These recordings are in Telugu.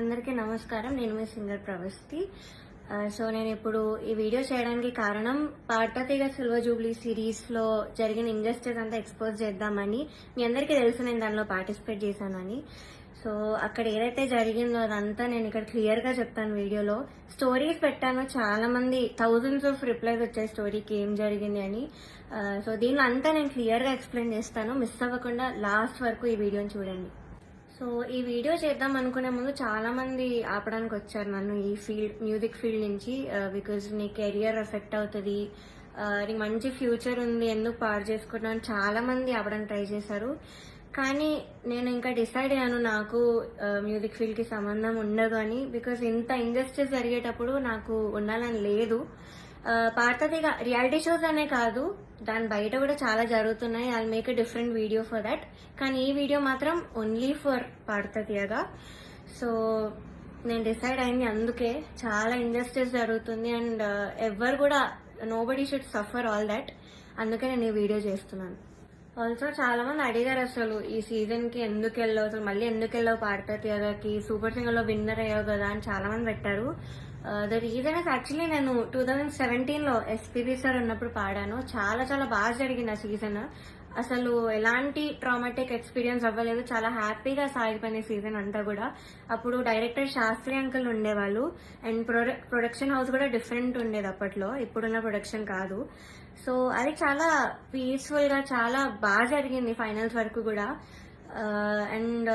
అందరికీ నమస్కారం. నేను మీ సింగర్ ప్రవస్తి. సో నేను ఇప్పుడు ఈ వీడియో చేయడానికి కారణం పాడతా తీగ సిల్వర్ జూబ్లీ సిరీస్ లో జరిగిన ఇంజస్టిస్ అంతా ఎక్స్పోజ్ చేద్దామని. మీ అందరికీ తెలుసు నేను దానిలో పార్టిసిపేట్ చేశానని. సో అక్కడ ఏదైతే జరిగిందో అదంతా నేను ఇక్కడ క్లియర్ గా చెప్తాను వీడియోలో. స్టోరీస్ పెట్టాను, చాలా మంది థౌజండ్స్ ఆఫ్ రిప్లైస్ వచ్చాయి స్టోరీకి ఏం జరిగింది అని. సో దీనిలో అంతా నేను క్లియర్ గా ఎక్స్ప్లెయిన్ చేస్తాను. మిస్ అవ్వకుండా లాస్ట్ వరకు ఈ వీడియోని చూడండి. సో ఈ వీడియో చేద్దాం అనుకునే ముందు చాలా మంది ఆపడానికి వచ్చారు నన్ను ఈ ఫీల్డ్, మ్యూజిక్ ఫీల్డ్ నుంచి. బికాజ్ నీ కెరియర్ ఎఫెక్ట్ అవుతుంది, నీకు మంచి ఫ్యూచర్ ఉంది, ఎందుకు పాడు చేసుకుంటున్నాను చాలా మంది ఆపడానికి ట్రై చేశారు. కానీ నేను ఇంకా డిసైడ్ అయ్యాను నాకు మ్యూజిక్ ఫీల్డ్ కి సంబంధం ఉండదు అని. బికాజ్ ఇంత ఇండస్ట్రీస్ జరిగేటప్పుడు నాకు ఉండాలని లేదు. పాడతీగ రియాలిటీ షోస్ అనే కాదు, దాని బయట కూడా చాలా జరుగుతున్నాయి. I make a different video for that. కానీ ఈ వీడియో మాత్రం ఓన్లీ ఫర్ పాడతీగగా. సో నేను డిసైడ్ అయింది అందుకే. చాలా ఇండస్ట్రీస్ జరుగుతుంది అండ్ ఎవరు కూడా nobody should suffer all that. అందుకే నేను ఈ వీడియో చేస్తున్నాను. ఆల్సో చాలా మంది అడిగారు అసలు ఈ సీజన్ కి ఎందుకు వెళ్ళావు, అసలు మళ్ళీ ఎందుకు వెళ్ళావు పాడతీగకి, సూపర్ సింగర్ లో విన్నర్ అయ్యావు కదా అని చాలా మంది పెట్టారు. ద రీజన్ ఇస్ యాక్చువల్లీ నేను 2017 లో ఎస్పీబీ సార్ ఉన్నప్పుడు పాడాను. చాలా చాలా బాగా జరిగింది ఆ సీజన్. అసలు ఎలాంటి ట్రామాటిక్ ఎక్స్పీరియన్స్ అవ్వలేదు, చాలా హ్యాపీగా సాగిపోయిన సీజన్ అంతా కూడా. అప్పుడు డైరెక్టర్ శాస్త్రి అంకుల్ ఉండేవాళ్ళు అండ్ ప్రొడక్షన్ హౌస్ కూడా డిఫరెంట్ ఉండేది అప్పట్లో, ఇప్పుడున్న ప్రొడక్షన్ కాదు. సో అది చాలా పీస్ఫుల్ గా చాలా బాగా జరిగింది ఫైనల్స్ వరకు కూడా. అండ్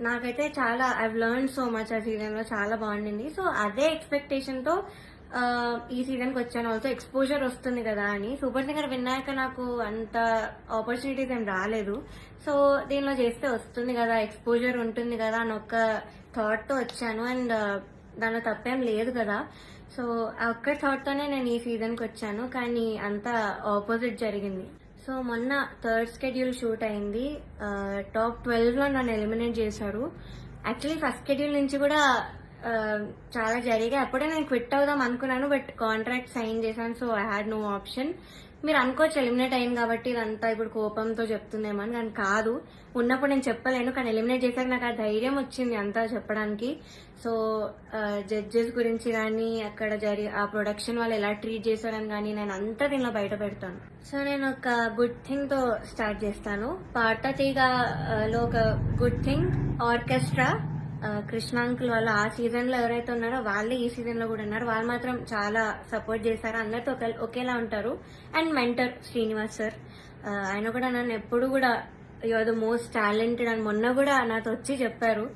నాకైతే చాలా ఐవ్ లెర్న్ సో మచ్ ఆ సీజన్ లో, చాలా బాగుండింది. సో అదే ఎక్స్పెక్టేషన్ తో ఈ సీజన్ కి వచ్చాను. ఆల్సో ఎక్స్పోజర్ వస్తుంది కదా అని. సూపర్ సింగర్ విన్నాక నాకు అంత ఆపర్చునిటీస్ ఏం రాలేదు. సో దీనిలో చేస్తే వస్తుంది కదా, ఎక్స్పోజర్ ఉంటుంది కదా అని ఒక థాట్ తో వచ్చాను. అండ్ దానిలో తప్పేం లేదు కదా. సో ఆ ఒక్క థాట్ తోనే నేను ఈ సీజన్ కి వచ్చాను. కానీ అంత ఆపోజిట్ జరిగింది. సో మొన్న థర్డ్ స్కెడ్యూల్ షూట్ అయింది. టాప్ 12 లో నన్ను ఎలిమినేట్ చేశారు. యాక్చువల్లీ ఫస్ట్ స్కెడ్యూల్ నుంచి కూడా చాలా జరిగాయి. అప్పుడే నేను క్విట్ అవుదాం అనుకున్నాను, బట్ కాంట్రాక్ట్ సైన్ చేశాను. So I had no option. మీరు అనుకోవచ్చు ఎలిమినేట్ అయింది కాబట్టి ఇదంతా ఇప్పుడు కోపంతో చెప్తుందేమో అని, కానీ కాదు. ఉన్నప్పుడు నేను చెప్పలేను, కానీ ఎలిమినేట్ చేశాక నాకు ఆ ధైర్యం వచ్చింది అంతా చెప్పడానికి. సో జడ్జెస్ గురించి కానీ అక్కడ ఆ ప్రొడక్షన్ వాళ్ళు ఎలా ట్రీట్ చేశారని కానీ నేను అంతా దీనిలో బయట పెడతాను. సో నేను ఒక గుడ్ థింగ్ తో స్టార్ట్ చేస్తాను. పాడతీగలో ఒక good thing orchestra. Krishna uncle వాళ్ళు ఆ సీజన్ లో ఎవరైతే ఉన్నారో వాళ్ళే ఈ సీజన్ లో కూడా ఉన్నారు. వాళ్ళు మాత్రం చాలా సపోర్ట్ చేశారు, అందరితో ఒకేలా ఉంటారు. అండ్ మెంటర్ శ్రీనివాస్ సార్, ఆయన కూడా నన్ను ఎప్పుడు కూడా you are the most talented అని మొన్న కూడా నాతో వచ్చి చెప్పారు.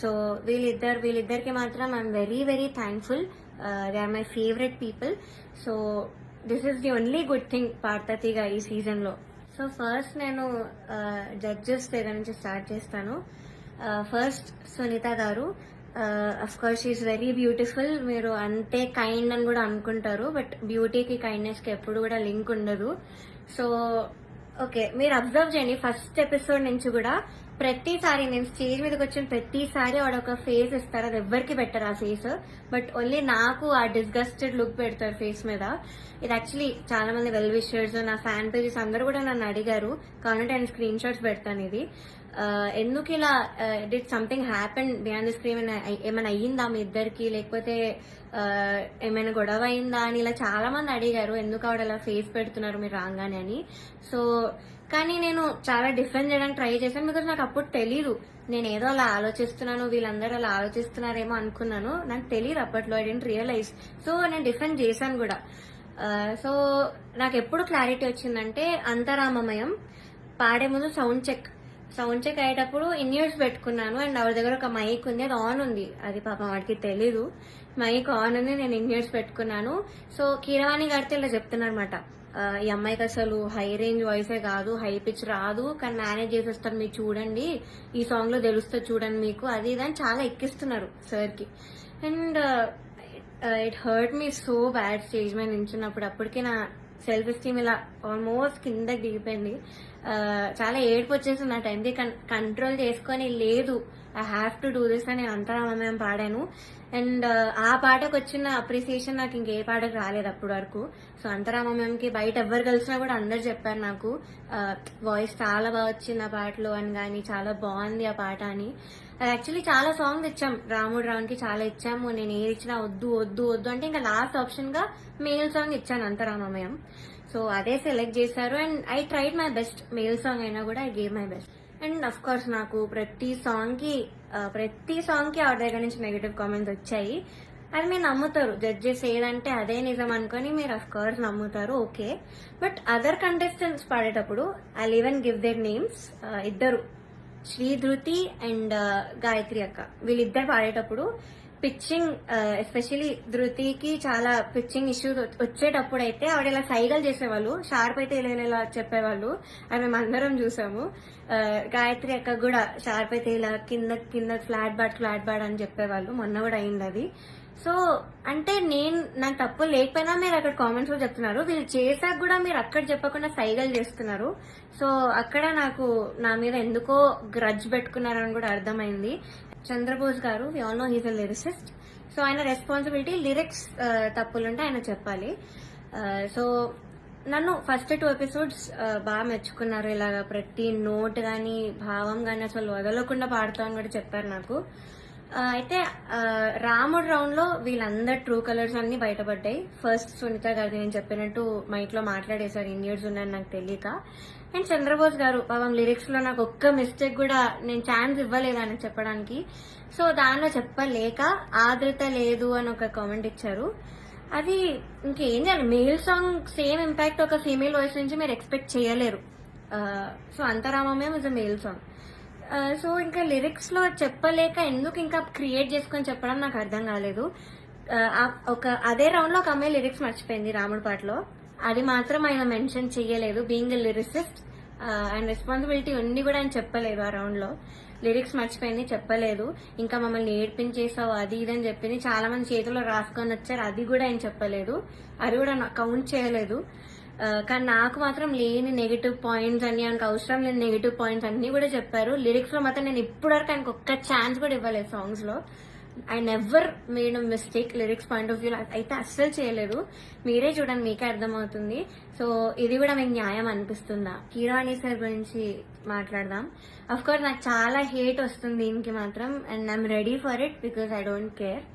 సో వీళ్ళిద్దరికి మాత్రం I'm very very thankful. They are my favourite people. So this is the only good thing పాడతీగ ఈ సీజన్ లో. సో ఫస్ట్ నేను జడ్జెస్ దగ్గర నుంచి స్టార్ట్ చేస్తాను. ఫస్ట్ సునీత గారు. Of course she is very beautiful. మీరు అంతే కైండ్ అని కూడా అనుకుంటారు, బట్ బ్యూటీకి కైండ్నెస్ కి ఎప్పుడు కూడా లింక్ ఉండదు. సో ఓకే, మీరు అబ్జర్వ్ చేయండి ఫస్ట్ ఎపిసోడ్ నుంచి కూడా ప్రతిసారి నేను స్టేజ్ మీదకి వచ్చిన ప్రతిసారి వాడు ఒక ఫేస్ ఇస్తారు. అది ఎవ్వరికి పెట్టరు ఆ ఫేస్, బట్ ఓన్లీ నాకు ఆ డిస్గస్టెడ్ లుక్ పెడతారు ఫేస్ మీద. ఇది యాక్చువల్లీ చాలా మంది వెల్ విషర్స్, నా ఫ్యాన్ పేజెస్ అందరూ కూడా నన్ను అడిగారు. కావాలంటే నేను స్క్రీన్ షాట్స్ పెడతాను. ఇది ఎందుకు ఇలా did something happen behind the screen, ఏమైనా అయ్యిందా మీ ఇద్దరికి, లేకపోతే ఏమైనా గొడవ అయిందా అని ఇలా చాలా మంది అడిగారు. ఎందుకు ఆవిడ అలా ఫేస్ పెడుతున్నారు మీరు రాగానే అని. సో కానీ నేను చాలా డిఫెండ్ చేయడానికి ట్రై చేశాను. బికాస్ నాకు అప్పుడు తెలీదు, నేను ఏదో అలా ఆలోచిస్తున్నాను, వీళ్ళందరూ అలా ఆలోచిస్తున్నారేమో అనుకున్నాను. నాకు తెలియదు అప్పట్లో, ఐ డెంట్ రియలైజ్. సో నేను డిఫెండ్ చేశాను కూడా. సో నాకు ఎప్పుడు క్లారిటీ వచ్చిందంటే అంతరామమయం పాడే ముందు సౌండ్ చెక్ అయ్యేటప్పుడు ఇన్ ఇయర్స్ పెట్టుకున్నాను. అండ్ ఆవిడ దగ్గర ఒక మైక్ ఉంది, అది ఆన్ ఉంది. అది పాపం వాడికి తెలీదు, మైక్ ఆన్ ఉంది, నేను ఇన్ ఇయర్స్ పెట్టుకున్నాను. సో కీరవాణి గారితో ఇలా చెప్తున్నారన్నమాట, ఈ అమ్మాయికి అసలు హై రేంజ్ వాయిసే కాదు, హై పిచ్ రాదు, కానీ మేనేజ్ చేసేస్తారు, మీరు చూడండి, ఈ సాంగ్ లో తెలుస్తుంది చూడండి మీకు, అది ఇది అని చాలా ఎక్కిస్తున్నారు సార్ కి. And it hurt me so bad stage మీద నించున్నప్పుడు. అప్పటికి నా సెల్ఫ్ ఎస్టీమ్ ఇలా ఆల్మోస్ట్ కిందకి దిగిపోయింది. చాలా ఏడుపు వచ్చేసింది ఆ టైంకి. కంట్రోల్ చేసుకొని లేదు, I have to do this అని నేను అంతరామమయం పాడాను. అండ్ ఆ పాటకు వచ్చిన అప్రిసియేషన్ నాకు ఇంకే పాటకు రాలేదు అప్పటి వరకు. సో అంతరామమయంకి బయట ఎవరు కలిసినా కూడా అందరు చెప్పారు నాకు వాయిస్ చాలా బాగా వచ్చింది ఆ పాటలో అని, కానీ చాలా బాగుంది ఆ పాట అని. యాక్చువల్లీ చాలా సాంగ్స్ ఇచ్చాం, రాముడు రావునికి చాలా ఇచ్చాము. నేను ఏది ఇచ్చినా వద్దు వద్దు వద్దు అంటే ఇంకా లాస్ట్ ఆప్షన్ గా మేల్ సాంగ్ ఇచ్చాను, అంతరామమయం. సో అదే సెలెక్ట్ చేశారు and I tried my best. Male song అయినా కూడా I gave my best. And of course నాకు ప్రతి సాంగ్ కి ఆవిడ దగ్గర నుంచి నెగటివ్ కామెంట్స్ వచ్చాయి. అది మీరు నమ్ముతారు, జడ్జెస్ ఏదంటే అదే నిజం అనుకుని మీరు అఫ్ కోర్స్ నమ్ముతారు, ఓకే. బట్ అదర్ కంటెస్టెంట్స్ పాడేటప్పుడు I even give their names. ఇద్దరు, శ్రీ ధృతి అండ్ గాయత్రి అక్క, వీళ్ళిద్దరు పాడేటప్పుడు పిచ్చింగ్, ఎస్పెషలీ ధృతికి చాలా పిచ్చింగ్ ఇష్యూస్ వచ్చేటప్పుడు అయితే ఆవిడ ఇలా సైగలు చేసేవాళ్ళు, షార్ప్ అయితే ఇలా చెప్పేవాళ్ళు, అది మేము అందరం చూసాము. గాయత్రి అక్క కూడా షార్ప్ అయితే ఇలా కింద కింద ఫ్లాట్ బాడ్ అని చెప్పేవాళ్ళు, మొన్న కూడా అయింది అది. సో అంటే నాకు తప్పు లేకపోయినా మీరు అక్కడ కామెంట్స్ లో చెప్తున్నారు, వీళ్ళు చేశాక కూడా మీరు అక్కడ చెప్పకుండా సైగలు చేస్తున్నారు. సో అక్కడ నాకు నా మీద ఎందుకో గ్రడ్జ్ పెట్టుకున్నారని కూడా అర్థమైంది. చంద్రబోస్ గారు, we all know he's a lyricist. So ఆయన రెస్పాన్సిబిలిటీ, లిరిక్స్ తప్పులుంటే ఆయన చెప్పాలి. సో నన్ను ఫస్ట్ 2 ఎపిసోడ్స్ బాగా మెచ్చుకున్నారు. ఇలాగా ప్రతి నోట్ గానీ భావం గానీ అసలు వదలకుండా పాడుతామని కూడా చెప్పారు నాకు. అయితే రాముడు రౌండ్ లో వీళ్ళందరు ట్రూ కలర్స్ అన్ని బయటపడ్డాయి. ఫస్ట్ సునీత గారు నేను చెప్పినట్టు మైక్ లో మాట్లాడేశారు, ఇన్ని ఇయర్స్ ఉన్నాయని నాకు తెలియక. అండ్ చంద్రబోస్ గారు పాపం లిరిక్స్ లో నాకు ఒక్క మిస్టేక్ కూడా నేను ఛాన్స్ ఇవ్వలేదు ఆయన చెప్పడానికి. సో దానిలో చెప్పలేక ఆదృత లేదు అని ఒక కామెంట్ ఇచ్చారు. అది ఇంకేం చేయాలి, మేల్ సాంగ్ సేమ్ ఇంపాక్ట్ ఒక ఫీమేల్ వాయిస్ నుంచి మీరు ఎక్స్పెక్ట్ చేయలేరు. సో అంతరామమయం is a male song. So ఇంకా లిరిక్స్ లో చెప్పలేక ఎందుకు ఇంకా క్రియేట్ చేసుకొని చెప్పడం నాకు అర్థం కాలేదు. అదే రౌండ్ లో ఒక అమ్మాయి లిరిక్స్ మర్చిపోయింది రాముడి పాటలో, అది మాత్రం ఆయన మెన్షన్ చెయ్యలేదు. బీయింగ్ ఎ లిరిసిస్ట్ ఆయన రెస్పాన్సిబిలిటీ ఉంది కూడా ఆయన చెప్పలేదు. ఆ రౌండ్ లో లిరిక్స్ మర్చిపోయింది, చెప్పలేదు. ఇంకా మమ్మల్ని ఏడ్పించేసావు అది ఇదని చెప్పింది, చాలా మంది చేతిలో రాసుకొని వచ్చారు, అది కూడా ఆయన చెప్పలేదు, అది కూడా కౌంట్ చేయలేదు. కానీ నాకు మాత్రం లేని నెగిటివ్ పాయింట్స్ అన్ని, ఆయనకు అవసరం లేని నెగిటివ్ పాయింట్స్ అన్ని కూడా చెప్పారు. లిరిక్స్ లో మాత్రం నేను ఇప్పటివరకు ఆయనకు ఒక్క ఛాన్స్ కూడా ఇవ్వలేదు సాంగ్స్ లో. I never made a mistake lyrics point of view అయితే అస్సలు చేయలేదు. మీరే చూడండి, మీకే అర్థమవుతుంది. సో ఇది కూడా మీకు న్యాయం అనిపిస్తుందా? కీరవాణి సార్ గురించి మాట్లాడదాం. అఫ్ కోర్స్ నాకు చాలా హేట్ వస్తుంది దీనికి మాత్రం, and I'm ready for it because I don't care.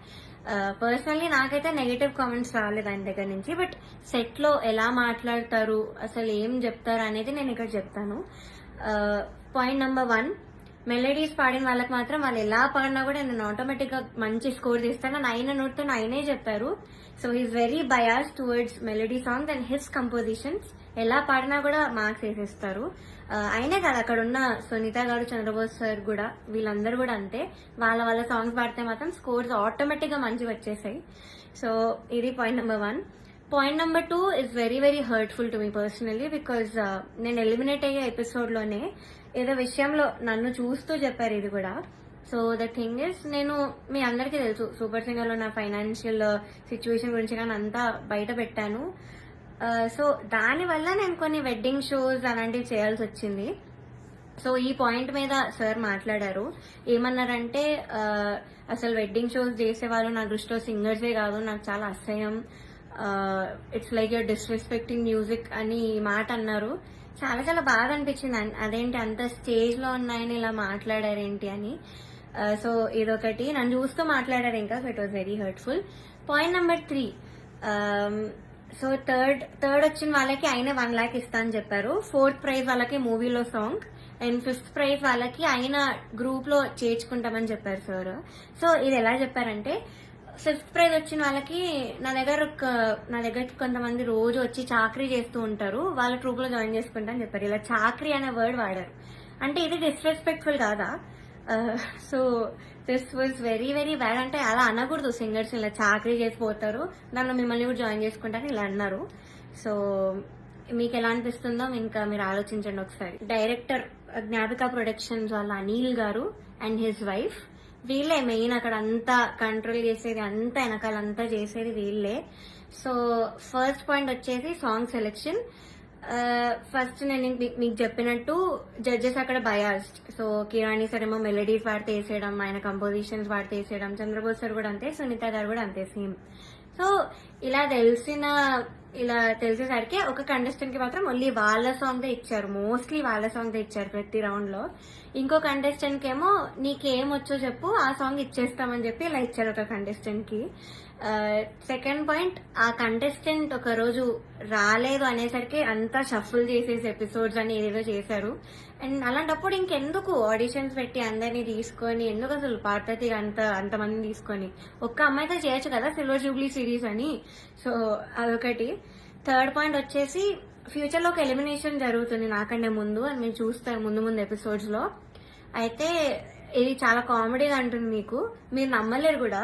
Personally నాకైతే నెగటివ్ కామెంట్స్ రాలేదు ఆయన దగ్గర నుంచి. బట్ సెట్ లో ఎలా మాట్లాడతారు, అసలు ఏం చెప్తారు అనేది నేను ఇక్కడ చెప్తాను. పాయింట్ నెంబర్ 1, మెలడీస్ పాడిన వాళ్ళకి మాత్రం వాళ్ళు ఎలా పాడినా కూడా నేను ఆటోమేటిక్ గా మంచి స్కోర్ చేస్తాను అని ఆయన నోట్తో ఆయనే చెప్పారు. So he's very bias towards melody songs and his compositions. ఎలా పాడినా కూడా మార్క్స్ వేసేస్తారు. అయినే కాదు, అక్కడ ఉన్న సునీత గారు, చంద్రబోస్ సార్ కూడా, వీళ్ళందరూ కూడా అంతే. వాళ్ళ సాంగ్స్ పాడితే మాత్రం స్కోర్స్ ఆటోమేటిక్ గా మంచిగా వచ్చేసాయి. సో ఇది point number 1. Point number 2 is very very hurtful to me personally because నేను ఎలిమినేట్ అయ్యే ఎపిసోడ్ లోనే ఏదో విషయంలో నన్ను చూస్తూ చెప్పారు ఇది కూడా. సో ద థింగ్ ఇస్, నేను మీ అందరికీ తెలుసు సూపర్ సింగర్ లో నా ఫైనాన్షియల్ సిచ్యువేషన్ గురించి కానీ అంతా బయట పెట్టాను. సో దానివల్ల నేను కొన్ని వెడ్డింగ్ షోస్ అలాంటివి చేయాల్సి వచ్చింది. సో ఈ పాయింట్ మీద సార్ మాట్లాడారు. ఏమన్నారంటే అసలు వెడ్డింగ్ షోస్ చేసేవాళ్ళు నా దృష్టిలో సింగర్సే కాదు, నాకు చాలా అసహ్యం, it's like you're disrespecting music అని ఈ మాట అన్నారు. చాలా చాలా బాధ అనిపించింది, అదేంటి అంత స్టేజ్ లో ఉన్నాయని ఇలా మాట్లాడారేంటి అని. సో ఇదొకటి, నన్ను చూస్తూ మాట్లాడారు ఇంకా. So it was very hurtful. Point number 3, so third వచ్చిన వాళ్ళకి ఆయన 1 lakh ఇస్తా అని చెప్పారు. 4th ప్రైజ్ వాళ్ళకి మూవీలో సాంగ్, అండ్ 5th ప్రైజ్ వాళ్ళకి ఆయన గ్రూప్ లో చేర్చుకుంటామని చెప్పారు సార్. సో ఇది ఎలా చెప్పారంటే, 5th ప్రైజ్ వచ్చిన వాళ్ళకి నా దగ్గరకి కొంతమంది రోజు వచ్చి చాకరీ చేస్తూ ఉంటారు, వాళ్ళ ట్రూప్ లో జాయిన్ చేసుకుంటా అని చెప్పారు. ఇలా చాకరీ అనే వర్డ్ వాడారు. అంటే ఇది డిస్రెస్పెక్ట్ఫుల్ కాదా? So this was very very bad. అంటే అలా అనకూడదు, సింగర్స్ ఇలా చాకరీ చేసిపోతారు, దానిలో మిమ్మల్ని కూడా జాయిన్ చేసుకుంటారని ఇలా అన్నారు. సో మీకు ఎలా అనిపిస్తుందో ఇంకా మీరు ఆలోచించండి ఒకసారి. డైరెక్టర్ జ్ఞాపిక ప్రొడక్షన్స్ వాళ్ళ అనిల్ గారు అండ్ హిజ్ వైఫ్, వీళ్ళే మెయిన్ అక్కడ అంతా కంట్రోల్ చేసేది, అంతా వెనకాలంతా చేసేది వీళ్ళే. సో ఫస్ట్ పాయింట్ వచ్చేసి సాంగ్ సెలెక్షన్. ఫస్ట్ నేను మీకు చెప్పినట్టు జడ్జెస్ అక్కడ బయాస్డ్. సో కిరాణి సార్ ఏమో మెలడీస్ వాడితే వేసేయడం, ఆయన కంపోజిషన్స్ వాడితే వేసేయడం, చంద్రబోస్ సార్ కూడా అంతే, సునీత గారు కూడా అంతే సేమ్. సో ఇలా తెలిసిన ఇలా తెలిసేసరికి ఒక కంటెస్టెంట్ కి మాత్రం ఓన్లీ వాళ్ళ సాంగ్ ఇచ్చారు, మోస్ట్లీ వాళ్ళ సాంగ్ ఇచ్చారు ప్రతి రౌండ్ లో. ఇంకో కంటెస్టెంట్ కి ఏమో నీకేం వచ్చో చెప్పు ఆ సాంగ్ ఇచ్చేస్తామని చెప్పి ఇలా ఇచ్చారు ఒక కంటెస్టెంట్ కి. సెకండ్ పాయింట్, ఆ కంటెస్టెంట్ ఒక రోజు రాలేదు అనేసరికి అంతా షఫుల్ చేసేసి ఎపిసోడ్స్ అని ఏదేదో చేశారు. అండ్ అలాంటప్పుడు ఇంకెందుకు ఆడిషన్స్ పెట్టి అందరినీ తీసుకొని, ఎందుకు అసలు పార్వతి అంతమందిని తీసుకొని ఒక్క అమ్మాయితో చేయొచ్చు కదా సిల్వర్ జూబ్లీ సిరీస్ అని. సో అదొకటి. థర్డ్ పాయింట్ వచ్చేసి ఫ్యూచర్ లో ఒక ఎలిమినేషన్ జరుగుతుంది నాకంటే ముందు, అని మీరు చూస్తారు ముందు ముందు ఎపిసోడ్స్ లో. అయితే ఇది చాలా కామెడీగా అంటుంది మీకు, మీరు నమ్మలేరు కూడా.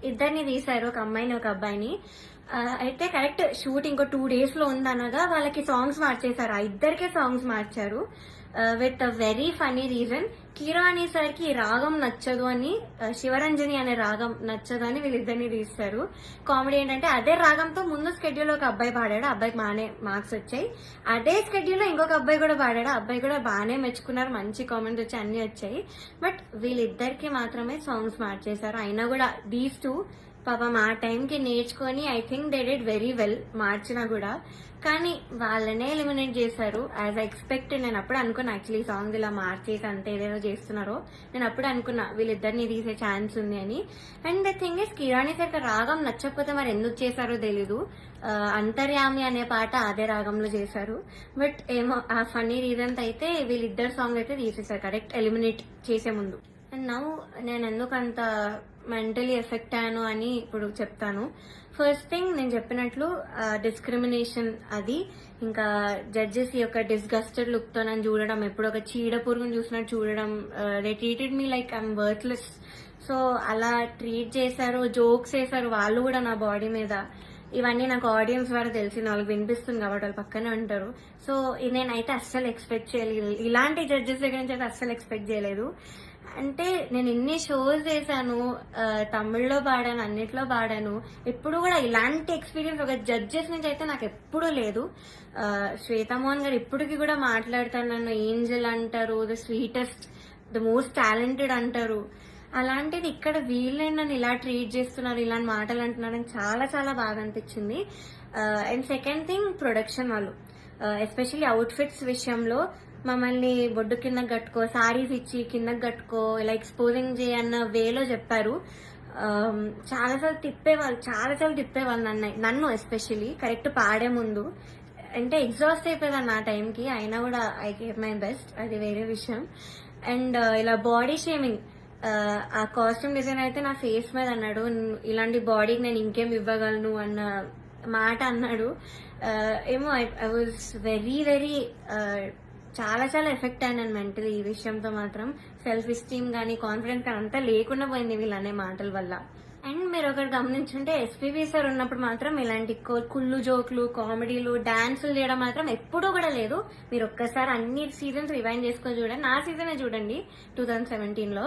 ఇద్దరిని తీశారు, ఒక అమ్మాయిని ఒక అబ్బాయిని. అయితే కరెక్ట్ షూట్ ఇంకో 2 days లో ఉందనగా వాళ్ళకి సాంగ్స్ మార్చేశారు, ఆ ఇద్దరికే సాంగ్స్ మార్చారు with a very funny reason. కిరాణి సార్ కి రాగం నచ్చదు అని, శివరంజని అనే రాగం నచ్చదు అని వీళ్ళిద్దరిని తీస్తారు. కామెడీ ఏంటంటే అదే రాగంతో ముందు స్కెడ్యూల్ ఒక అబ్బాయి పాడాడు, అబ్బాయికి బాగానే మార్క్స్ వచ్చాయి. అదే స్కెడ్యూల్ లో ఇంకొక అబ్బాయి కూడా పాడాడు, అబ్బాయి కూడా బాగానే మెచ్చుకున్నారు, మంచి కామెంట్స్ వచ్చి అన్ని వచ్చాయి. బట్ వీళ్ళిద్దరికి మాత్రమే సాంగ్స్ మార్చేశారు. అయినా కూడా దీస్ టూ పాపం ఆ టైంకి నేర్చుకొని I think they did very well మార్చినా కూడా. కానీ వాళ్ళనే ఎలిమినేట్ చేశారు యాజ్ ఎక్స్పెక్టెడ్. నేను అప్పుడు అనుకున్నా యాక్చువల్లీ సాంగ్ ఇలా మార్చేసి అంత ఏదేదో చేస్తున్నారో, నేను అప్పుడు అనుకున్నా వీళ్ళిద్దరిని తీసే ఛాన్స్ ఉంది అని. And the thing is కిరాణి sir రాగం నచ్చకపోతే మరి ఎందుకు చేశారో తెలీదు. అంతర్యామి అనే పాట అదే రాగంలో చేశారు. బట్ ఏమో ఆ ఫన్నీ రీజన్స్ అయితే వీళ్ళిద్దరు సాంగ్ అయితే తీసేశారు కరెక్ట్ ఎలిమినేట్ చేసే ముందు. అండ్ నౌ నేను ఎందుకు అంత మెంటలీ ఎఫెక్ట్ అయ్యాను అని ఇప్పుడు చెప్తాను. ఫస్ట్ థింగ్, నేను చెప్పినట్లు డిస్క్రిమినేషన్ అది, ఇంకా జడ్జెస్ యొక్క డిస్గస్టెడ్ లుక్ తో నన్ను చూడడం, ఎప్పుడు ఒక చీడ పురుగును చూసినట్టు చూడడం. They treated me like I'm worthless. So అలా ట్రీట్ చేశారు, జోక్స్ వేశారు వాళ్ళు కూడా నా బాడీ మీద. ఇవన్నీ నాకు ఆడియన్స్ ద్వారా తెలిసింది, వాళ్ళకి వినిపిస్తుంది కాబట్టి వాళ్ళు పక్కనే ఉంటారు. సో నేనైతే అస్సలు ఎక్స్పెక్ట్ చేయలేదు, ఇలాంటి జడ్జెస్ దగ్గర నుంచి అయితే అస్సలు ఎక్స్పెక్ట్ చేయలేదు. అంటే నేను ఇన్ని షోస్ చేశాను, తమిళ్లో పాడాను, అన్నిట్లో పాడాను, ఎప్పుడు కూడా ఇలాంటి ఎక్స్పీరియన్స్ ఒక జడ్జెస్ నుంచి అయితే నాకు ఎప్పుడూ లేదు. శ్వేతామోహన్ గారు ఇప్పటికి కూడా మాట్లాడతారు, నన్ను ఏంజల్ అంటారు, the sweetest, the most talented అంటారు. అలాంటిది ఇక్కడ వీళ్ళే నన్ను ఇలా ట్రీట్ చేస్తున్నారు, ఇలాంటి మాటలు అంటున్నారని చాలా చాలా బాగా అనిపించింది. అండ్ సెకండ్ థింగ్, ప్రొడక్షన్ వాళ్ళు ఎస్పెషల్లీ అవుట్ఫిట్స్ విషయంలో మమ్మల్ని బొడ్డు కిందకి కట్టుకో, సారీస్ ఇచ్చి కిందకి కట్టుకో, ఇలా ఎక్స్పోజింగ్ చేయన్న వేలో చెప్పారు. చాలాసార్లు తిప్పేవాళ్ళు నన్ను ఎస్పెషల్లీ కరెక్ట్ పాడే ముందు. అంటే ఎగ్జాస్ట్ అయిపోయేదాన్ని ఆ టైంకి, అయినా కూడా ఐ గేవ్ మై బెస్ట్, అది వేరే విషయం. అండ్ ఇలా బాడీ షేమింగ్, ఆ కాస్ట్యూమ్ డిజైన్ అయితే నా ఫేస్ మీద అన్నాడు, ఇలాంటి బాడీకి నేను ఇంకేం ఇవ్వగలను అన్న మాట అన్నాడు. ఏమో ఐ వాజ్ వెరీ వెరీ చాలా చాలా ఎఫెక్ట్ అయినాను మెంటలీ ఈ విషయంతో మాత్రం. సెల్ఫ్ ఎస్టీమ్ కానీ కాన్ఫిడెన్స్ కానీ అంతా లేకుండా పోయింది వీళ్ళనే మాటల వల్ల. అండ్ మీరు ఒకటి గమనించుంటే ఎస్పీబీ సార్ ఉన్నప్పుడు మాత్రం ఇలాంటి కుళ్ళు జోకులు, కామెడీలు, డాన్సులు చేయడం మాత్రం ఎప్పుడూ కూడా లేదు. మీరు ఒక్కసారి అన్ని సీజన్స్ రివైండ్ చేసుకొని చూడండి, నా సీజనే చూడండి 2017లో.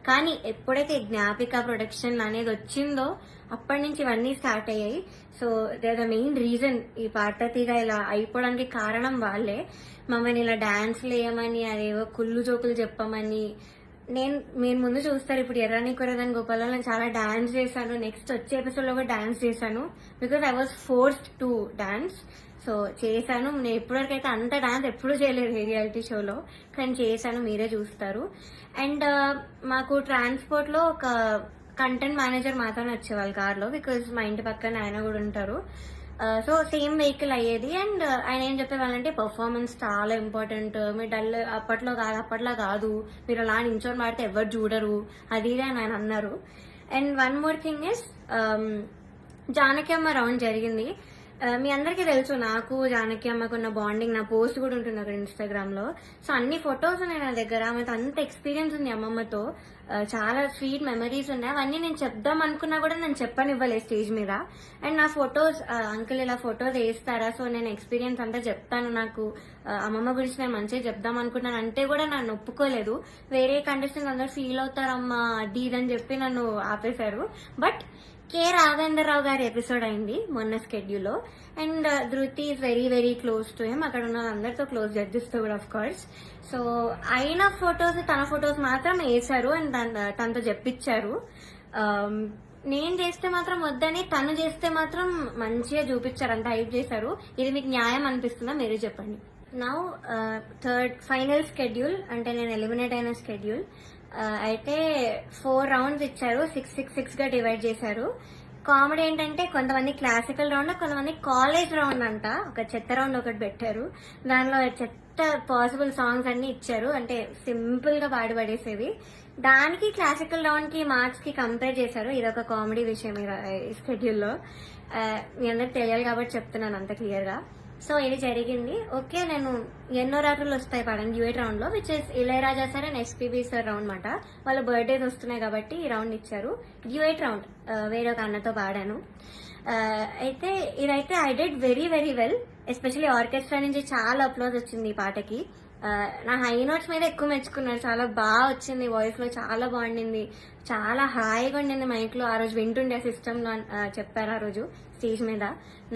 కానీ ఎప్పుడైతే జ్ఞాపిక ప్రొడక్షన్ అనేది వచ్చిందో అప్పటి నుంచి ఇవన్నీ స్టార్ట్ అయ్యాయి. So they the main reason ఈ పార్వతిగా ఇలా అయిపోవడానికి కారణం వాళ్ళే. మమ్మల్ని ఇలా డాన్స్లు వేయమని, అదేవో కుళ్ళు జోకులు చెప్పమని. మీరు ముందు చూస్తారు ఇప్పుడు ఎర్రని కొరదని గోపాలలో నేను చాలా డాన్స్ చేశాను, నెక్స్ట్ వచ్చే ఎపిసోడ్ లో కూడా డాన్స్ చేశాను, because I was forced to dance. So చేశాను, నేను ఇప్పటివరకు అయితే అంత డాన్స్ ఎప్పుడూ చేయలేదు ఏ రియాలిటీ షోలో, కానీ చేశాను, మీరే చూస్తారు. అండ్ మాకు ట్రాన్స్పోర్ట్ లో ఒక కంటెంట్ మేనేజర్ మాత్రమే వచ్చేవాళ్ళు కార్లో, బికాజ్ మా ఇంటి పక్కన ఆయన కూడా ఉంటారు. సో సేమ్ వెహికల్ అయ్యేది. అండ్ ఆయన ఏం చెప్పేవాళ్ళంటే పర్ఫార్మెన్స్ చాలా ఇంపార్టెంట్, మీరు డల్ అప్పట్లో కాదు, మీరు అలా నించొని పాడితే ఎవరు చూడరు, అది ఇది అని ఆయన అన్నారు. And one more thing is, Janaki అమ్మ రౌండ్ జరిగింది. మీ అందరికీ తెలుసు నాకు జానకి అమ్మకున్న బాండింగ్, నా పోస్ట్ కూడా ఉంటుంది అక్కడ ఇన్స్టాగ్రామ్ లో. సో అన్ని ఫొటోస్ ఉన్నాయి నా దగ్గర, ఆమెతో అంత ఎక్స్పీరియన్స్ ఉంది అమ్మమ్మతో, చాలా స్వీట్ మెమరీస్ ఉన్నాయి. అవన్నీ నేను చెప్దాం అనుకున్నా కూడా నేను చెప్పనివ్వలేదు స్టేజ్ మీద. అండ్ నా ఫొటోస్, అంకుల్ ఇలా ఫొటోస్ వేస్తారా, సో నేను ఎక్స్పీరియన్స్ అంతా చెప్తాను, నాకు అమ్మమ్మ గురించి నేను మంచిగా చెప్దాం అనుకున్నాను అంటే కూడా నన్ను ఒప్పుకోలేదు. వేరే కంటెస్టెంట్స్ అందరూ ఫీల్ అవుతారమ్మా అది ఇదని చెప్పి నన్ను ఆపేశారు. బట్ కె రాఘవేంద్రరావు గారి ఎపిసోడ్ అయింది మొన్న స్కెడ్యూల్లో. అండ్ ధృతి is very very close to him, అక్కడ ఉన్న అందరితో క్లోజ్, జడ్జెస్ తో కూడా ఆఫ్ కోర్స్. సో అయిన ఫొటోస్, తన ఫొటోస్ మాత్రం వేశారు అండ్ తనతో చెప్పించారు. నేను చేస్తే మాత్రం వద్దని, తను చేస్తే మాత్రం మంచిగా చూపించారు, అంత హైప్ చేశారు. ఇది మీకు న్యాయం అనిపిస్తుందా మీరే చెప్పండి. నౌ థర్డ్ ఫైనల్ స్కెడ్యూల్, అంటే నేను ఎలిమినేట్ అయిన స్కెడ్యూల్. అయితే 4 రౌండ్స్ ఇచ్చారు, 6 గా డివైడ్ చేశారు. కామెడీ ఏంటంటే కొంతమంది క్లాసికల్ రౌండ్, కొంతమంది కాలేజ్ రౌండ్ అంట. ఒక చెత్త రౌండ్ ఒకటి పెట్టారు, దానిలో చెత్త పాసిబుల్ సాంగ్స్ అన్ని ఇచ్చారు, అంటే సింపుల్ గా పాడి పడేసేవి. దానికి క్లాసికల్ రౌండ్ కి మార్క్స్ కి కంపేర్ చేశారు. ఇదొక కామెడీ విషయం ఈ స్కెడ్యూల్లో. మీ అందరికి తెలియాలి కాబట్టి చెప్తున్నాను అంత క్లియర్ గా. సో ఇది జరిగింది. ఓకే, నేను ఎన్నో రాత్రులు వస్తాయి పాడండి డ్యూయట్ రౌండ్ లో, which is Ilaiyaraaja sir and SPB sir round మాట. వాళ్ళ బర్త్డేస్ వస్తున్నాయి కాబట్టి ఈ రౌండ్ ఇచ్చారు. డ్యూయట్ రౌండ్ వేరే ఒక అన్నతో పాడాను. అయితే ఇదైతే I did very very well. Especially orchestra నుంచి చాలా అప్లోజ్ వచ్చింది ఈ పాటకి. నా హై నోట్స్ మీద ఎక్కువ మెచ్చుకున్నారు, చాలా బాగా వచ్చింది, వాయిస్ లో చాలా బాగుండింది, చాలా హాయిగా ఉండింది మైక్ లో. ఆ రోజు వింటుండే సిస్టమ్ లో చెప్పారు ఆ రోజు స్టేజ్ మీద.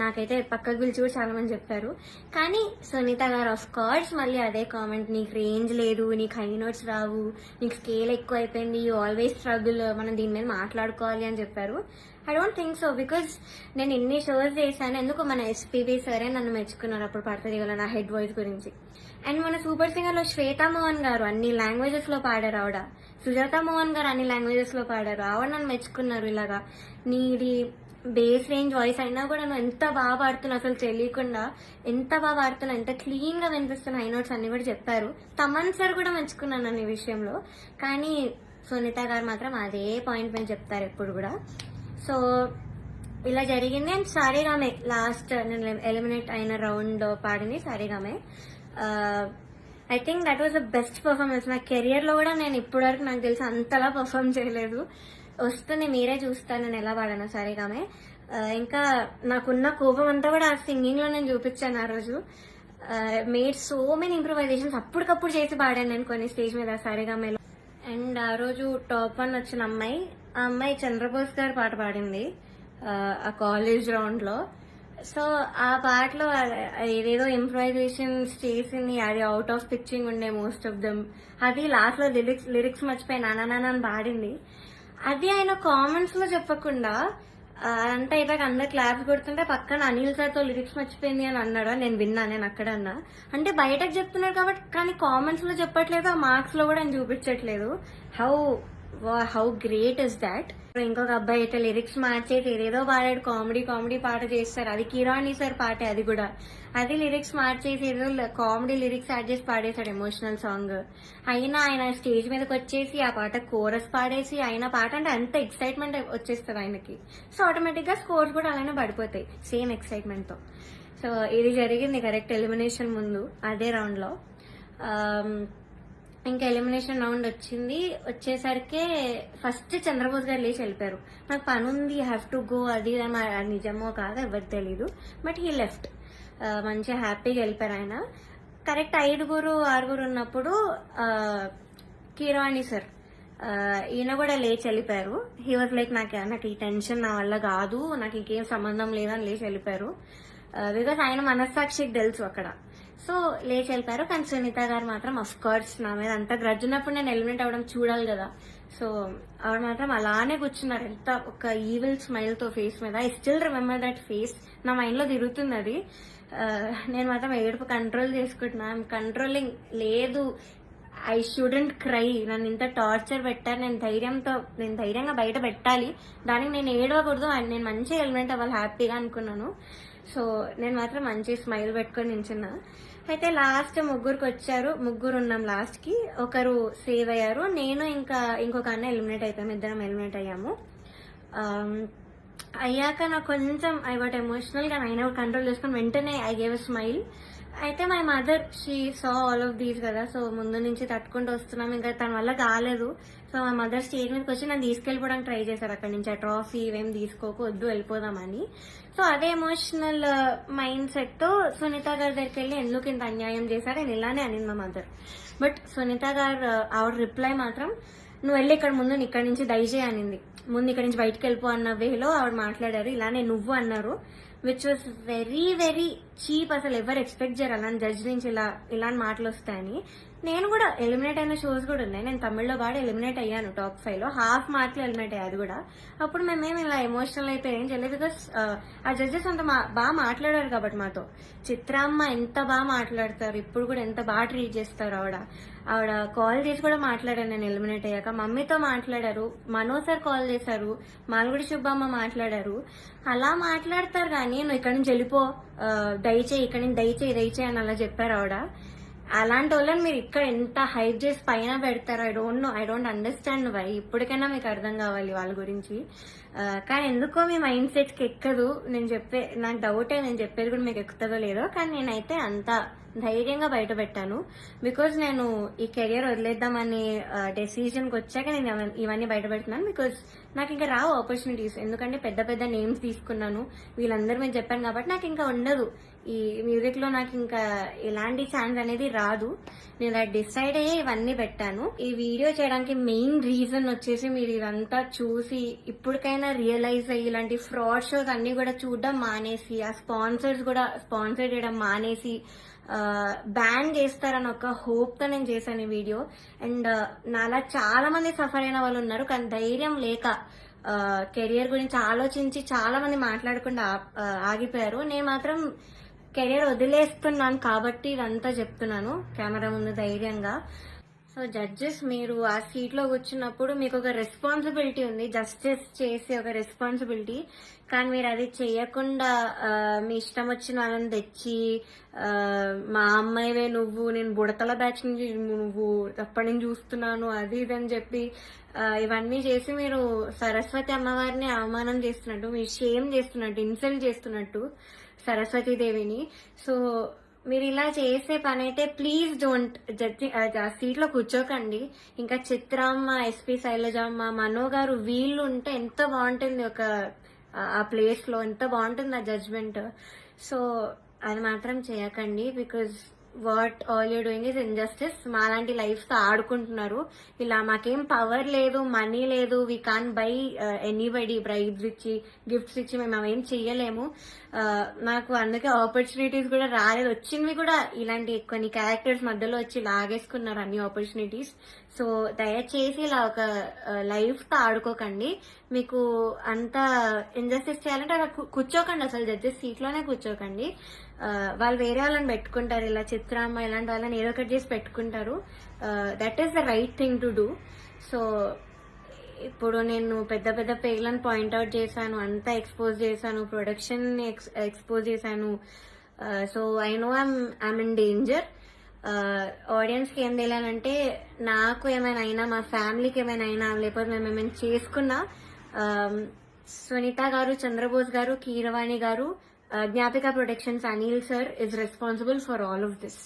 నాకైతే పక్కకు పిలిచి కూడా చాలా మంది చెప్పారు. కానీ సునీత గారు ఆఫ్ కోర్స్ మళ్ళీ అదే కామెంట్, నీకు రేంజ్ లేదు, నీకు హై నోట్స్ రావు, నీకు స్కేల్ ఎక్కువ అయిపోయింది, యూ ఆల్వేస్ స్ట్రగుల్, మనం దీని మీద మాట్లాడుకోవాలి అని చెప్పారు. I don't think so, because నేను ఎన్ని షోస్ చేశాను, ఎందుకు మన ఎస్పీబీ సరే నన్ను మెచ్చుకున్నారు అప్పుడు పడుతుంది కదా నా హెడ్ వాయిస్ గురించి. అండ్ మన సూపర్ సింగర్ లో శ్వేతా మోహన్ గారు అన్ని లాంగ్వేజెస్ లో పాడారు, ఆవిడ. సుజాత మోహన్ గారు అన్ని లాంగ్వేజెస్ లో పాడారు, ఆవిడ నన్ను మెచ్చుకున్నారు. ఇలాగా నీది బేస్ రేంజ్ వాయిస్ అయినా కూడా నువ్వు ఎంత బాగా పాడుతున్నావు, అసలు తెలియకుండా ఎంత బాగా పాడుతున్నావు, ఎంత క్లీన్ గా వినిపిస్తున్నా, హై నోట్స్ అన్ని కూడా చెప్పారు. తమన్ సార్ కూడా మెచ్చుకున్నాను అన్ని విషయంలో. కానీ సునీత గారు మాత్రం అదే పాయింట్ మీద చెప్తారు ఎప్పుడు కూడా. సో ఇలా జరిగింది. అండ్ సారేగామే లాస్ట్ నేను ఎలిమినేట్ అయిన రౌండ్ పాడింది సారేగామే. I think that was the best performance. నా కెరియర్ లో కూడా నేను ఇప్పటి వరకు నాకు తెలిసి అంతలా పర్ఫార్మ్ చేయలేదు. వస్తుంది మీరే చూస్తాను నేను ఎలా పాడాను సారేగామే. ఇంకా నాకున్న కోపం అంతా కూడా ఆ సింగింగ్ లో నేను చూపించాను ఆ రోజు. మేడ్ సో మెనీ ఇంప్రూవైజేషన్స్ అప్పటికప్పుడు చేసి పాడాను నేను కొన్ని స్టేజ్ మీద సారేగామేలో. అండ్ ఆ రోజు టాప్ 1 వచ్చిన అమ్మాయి, ఆ అమ్మాయి చంద్రబోస్ గారు పాట పాడింది ఆ కాలేజ్ రౌండ్ లో. సో ఆ పాటలో ఏదేదో ఇంప్రూవైజేషన్స్ చేసింది, అది అవుట్ ఆఫ్ పిచ్చింగ్ ఉండే మోస్ట్ ఆఫ్ దెమ్. అది లాస్ట్ లో లిరిక్స్ మర్చిపోయి నానా అని పాడింది. అది ఆయన కామెంట్స్ లో చెప్పకుండా అంటే ఇలాగ అందరు క్లాప్స్ కొడుతుంటే పక్కన అనిల్ సార్ తో లిరిక్స్ మర్చిపోయింది అని అన్నాడు. నేను విన్నా, నేను అక్కడ అన్నా. అంటే బయటకు చెప్తున్నారు కాబట్టి, కానీ కామెంట్స్ లో చెప్పట్లేదు, ఆ మార్క్స్ లో కూడా ఆయన చూపించట్లేదు. How great is that. ఇంకొక అబ్బాయి అయితే లిరిక్స్ మార్చేసి ఏదేదో పాడాడు, కామెడీ పాట చేస్తారు. అది కిరాణి సార్ పాటే, అది కూడా అది లిరిక్స్ మార్చేసి ఏదో కామెడీ లిరిక్స్ యాడ్ చేసి పాడేశాడు ఎమోషనల్ సాంగ్. అయినా ఆయన స్టేజ్ మీదకి వచ్చేసి ఆ పాట కోరస్ పాడేసి, ఆయన పాట అంటే అంత ఎక్సైట్మెంట్ వచ్చేస్తుంది ఆయనకి. సో ఆటోమేటిక్ గా స్కోర్స్ కూడా అలానే పడిపోతాయి సేమ్ ఎక్సైట్మెంట్ తో. సో ఇది జరిగింది కరెక్ట్ ఎలిమినేషన్ ముందు అదే రౌండ్ లో. ఇంకా ఎలిమినేషన్ రౌండ్ వచ్చేసరికి ఫస్ట్ చంద్రబోస్ గారు లేచి వెళ్ళిపోయారు. నాకు పని ఉంది, హ్యావ్ టు గో, అది నిజమో కాదో ఎవరికి తెలీదు, బట్ హీ లెఫ్ట్. మంచిగా హ్యాపీగా వెళ్ళిపోయారు ఆయన. కరెక్ట్ 5-6 ఉన్నప్పుడు కిరాణి సార్ ఈయన కూడా లేచి వెళ్ళిపోయారు. హీ వాజ్ లైక్ నాకు ఈ టెన్షన్ నా వల్ల కాదు, నాకు ఇంకేం సంబంధం లేదని లేచి వెళ్ళిపోయారు. బికాస్ ఆయన మనస్సాక్షికి తెలుసు అక్కడ. సో లేచి వెళ్ళిపోయారు. కానీ సునీత గారు మాత్రం అఫ్ కోర్స్ నా మీద అంత గ్రడ్జ్ ఉన్నప్పుడు నేను ఎలిమినేట్ అవ్వడం చూడాలి కదా. సో ఆవిడ మాత్రం అలానే కూర్చున్నారు, ఎంత ఒక ఈవిల్ స్మైల్ తో ఫేస్ మీద. I still remember that face, నా మైండ్ లో తిరుగుతుంది అది. నేను మాత్రం ఏడుపు కంట్రోల్ చేసుకుంటున్నా. ఐఎమ్ కంట్రోలింగ్ లేదు, ఐ షుడెంట్ క్రై. నన్ను ఇంత టార్చర్ పెట్టారు, నేను ధైర్యంగా బయట పెట్టాలి, దానికి నేను ఏడవకూడదు, నేను మంచిగా ఎలిమినేట్ అవ్వాలి హ్యాపీగా అనుకున్నాను. సో నేను మాత్రం మంచి స్మైల్ పెట్టుకొని నించున్నా. అయితే లాస్ట్ ముగ్గురికి వచ్చారు, ముగ్గురు ఉన్నాం లాస్ట్ కి. ఒకరు సేవ్ అయ్యారు, నేను ఇంకా ఇంకొక అన్న ఎలిమినేట్ అయిపోయాము, ఇద్దరం ఎలిమినేట్ అయ్యాము. అయ్యాక నాకు కొంచెం ఐ వాట్ ఎమోషనల్ గా అయినా కంట్రోల్ చేసుకుని వెంటనే ఐ గేవ్ అ స్మైల్. అయితే my mother she saw all of these కదా, సో ముందు నుంచి తట్టుకుంటూ వస్తున్నాం, ఇంకా తన వల్ల కాలేదు. సో మా మదర్ స్టేజ్ మీదకి వచ్చి నన్ను తీసుకెళ్ళిపోవడానికి ట్రై చేశారు అక్కడి నుంచి. ఆ ట్రాఫీ ఇవేం తీసుకోకు, వద్దు వెళ్ళిపోదామని. సో అదే ఎమోషనల్ మైండ్ సెట్ తో సునీత గారి దగ్గరికి వెళ్ళి ఎందుకు ఇంత అన్యాయం చేశారు నేను ఇలానే అనింది మా మదర్. బట్ సునీత గారు ఆవిడ రిప్లై మాత్రం, నువ్వు వెళ్ళి ఇక్కడ ముందు ఇక్కడి నుంచి దయచేయి అనింది. ముందు ఇక్కడి నుంచి బయటకు వెళ్ళిపో అన్న వేలో ఆవిడ మాట్లాడారు. ఇలానే నువ్వు అన్నారు, which was very very cheap. అసలు ఎవరు ఎక్స్పెక్ట్ చేయరు అలాంటి జడ్జ్ నుంచి ఇలా మాటలు వస్తాయని. నేను కూడా ఎలిమినేట్ అయిన షోస్ కూడా ఉన్నాయి. నేను తమిళ్లో పాడి ఎలిమినేట్ అయ్యాను టాప్ 5 లో, హాఫ్ మార్క్ లో ఎలిమినేట్ అయ్యాది కూడా. అప్పుడు మేమేమి ఇలా ఎమోషనల్ అయిపోయి ఏం చేయలేదు, బికాస్ ఆ జడ్జెస్ అంత బాగా మాట్లాడారు కాబట్టి మాతో. చిత్రామ్మ ఎంత బాగా మాట్లాడతారు, ఇప్పుడు కూడా ఎంత బాగా ట్రీట్ చేస్తారు ఆవిడ కాల్ చేసి కూడా మాట్లాడాను నేను ఎలిమినేట్ అయ్యాక. మమ్మీతో మాట్లాడారు, మనో సార్ కాల్ చేశారు, మాల్గుడి శుభమ్మ మాట్లాడారు. అలా మాట్లాడతారు కానీ నువ్వు ఇక్కడి నుంచి వెళ్ళిపో, దయచేయి ఇక్కడి నుంచి దయచేయి అని అలా చెప్పారు ఆవిడ. అలాంటి వాళ్ళని మీరు ఇక్కడ ఎంత హైప్ చేసి పైన పెడతారో ఐ డోంట్ అండర్స్టాండ్ వై. ఇప్పటికైనా మీకు అర్థం కావాలి వాళ్ళ గురించి. కానీ ఎందుకో మీ మైండ్ సెట్ కి ఎక్కదు. నాకు డౌటే, నేను చెప్పేది కూడా మీకు ఎక్కుతుందో లేదో. కానీ నేనైతే అంత ధైర్యంగా బయట పెట్టాను, బికాజ్ నేను ఈ కెరియర్ వదిలేద్దామని డెసిజన్కి వచ్చాక నేను ఇవన్నీ బయట పెడుతున్నాను. బికాజ్ నాకు ఇంకా రావు ఆపర్చునిటీస్, ఎందుకంటే పెద్ద పెద్ద నేమ్స్ తీసుకున్నాను, వీళ్ళందరూ మీరు చెప్పాను కాబట్టి నాకు ఇంకా ఉండదు ఈ మ్యూజిక్ లో, నాకు ఇంకా ఎలాంటి ఛాన్స్ అనేది రాదు. నేను అది డిసైడ్ అయ్యే ఇవన్నీ పెట్టాను. ఈ వీడియో చేయడానికి మెయిన్ రీజన్ వచ్చేసి మీరు ఇదంతా చూసి ఇప్పటికైనా రియలైజ్ అయ్యి ఇలాంటి ఫ్రాడ్ షోస్ అన్ని కూడా చూడడం మానేసి, ఆ స్పాన్సర్స్ కూడా స్పాన్సర్ చేయడం మానేసి బ్యాన్ చేస్తారని ఒక హోప్ తో నేను చేశాను ఈ వీడియో. అండ్ నాలా చాలా మంది సఫర్ అయిన వాళ్ళు ఉన్నారు, కానీ ధైర్యం లేక కెరియర్ గురించి ఆలోచించి చాలా మంది మాట్లాడకుండా ఆగిపోయారు. నేను మాత్రం కెరియర్ వదిలేస్తున్నాను కాబట్టి ఇదంతా చెప్తున్నాను కెమెరా ముందు ధైర్యంగా. సో జడ్జెస్, మీరు ఆ సీట్ లో కూర్చున్నప్పుడు మీకు ఒక రెస్పాన్సిబిలిటీ ఉంది, జస్టిస్ చేసే ఒక రెస్పాన్సిబిలిటీ. కానీ మీరు అది చేయకుండా మీ ఇష్టం వచ్చిన వాళ్ళని తెచ్చి మా అమ్మాయివే నువ్వు, నేను బుడతల బ్యాచ్ నుంచి నువ్వు అప్పటి నుంచి చూస్తున్నాను అది ఇది అని చెప్పి ఇవన్నీ చేసి మీరు సరస్వతి అమ్మవారిని అవమానం చేస్తున్నట్టు, మీరు షేమ్ చేస్తున్నట్టు, ఇన్సల్ట్ చేస్తున్నట్టు సరస్వతి దేవిని. సో మీరు ఇలా చేసే పని అయితే ప్లీజ్ డోంట్ జడ్జి సీట్ లో కూర్చోకండి. ఇంకా చిత్రమ్మ, ఎస్పీ శైలజమ్మ, మనో గారు వీళ్ళు ఉంటే ఎంత బాగుంటుంది ఒక ఆ ప్లేస్ లో, ఎంత బాగుంటుంది ఆ జడ్జ్మెంట్. సో అది మాత్రం చేయకండి, because what all you doing is injustice. మాలాంటి లైఫ్ తో ఆడుకుంటున్నారు. ఇలా మాకేం పవర్ లేదు, మనీ లేదు, we can buy anybody bribes ఇచ్చి, గిఫ్ట్స్ ఇచ్చి మేము అవేం చెయ్యలేము. నాకు అందుకే ఆపర్చునిటీస్ కూడా రాలేదు, వచ్చినవి కూడా ఇలాంటి కొన్ని క్యారెక్టర్స్ మధ్యలో వచ్చి లాగేసుకున్నారు అన్ని ఆపర్చునిటీస్. సో దయచేసి ఇలా ఒక లైఫ్ తో ఆడుకోకండి. మీకు అంత ఇంజస్టిస్ చేయాలంటే అక్కడ కూర్చోకండి, అసలు జడ్జెస్ సీట్ లోనే కూర్చోకండి. వాళ్ళు వేరే వాళ్ళని పెట్టుకుంటారు, ఇలా చిత్రమ్మ ఇలాంటి వాళ్ళని ఏదో ఒకటి చేసి పెట్టుకుంటారు. That is the right thing to do. So ఇప్పుడు నేను పెద్ద పెద్ద పేర్లను పాయింట్అవుట్ చేశాను, అంతా ఎక్స్పోజ్ చేశాను, ప్రొడక్షన్ ఎక్స్పోజ్ చేశాను. So I know I'm in danger. Audience కి ఏం తెలియాలంటే, నాకు ఏమైనా అయినా, మా ఫ్యామిలీకి ఏమైనా అయినా, లేకపోతే మేము ఏమైనా చేసుకున్నా, సునీత గారు, చంద్రబోస్ గారు, కీరవాణి గారు, Gnapika productions, Anil sir is responsible for all of this.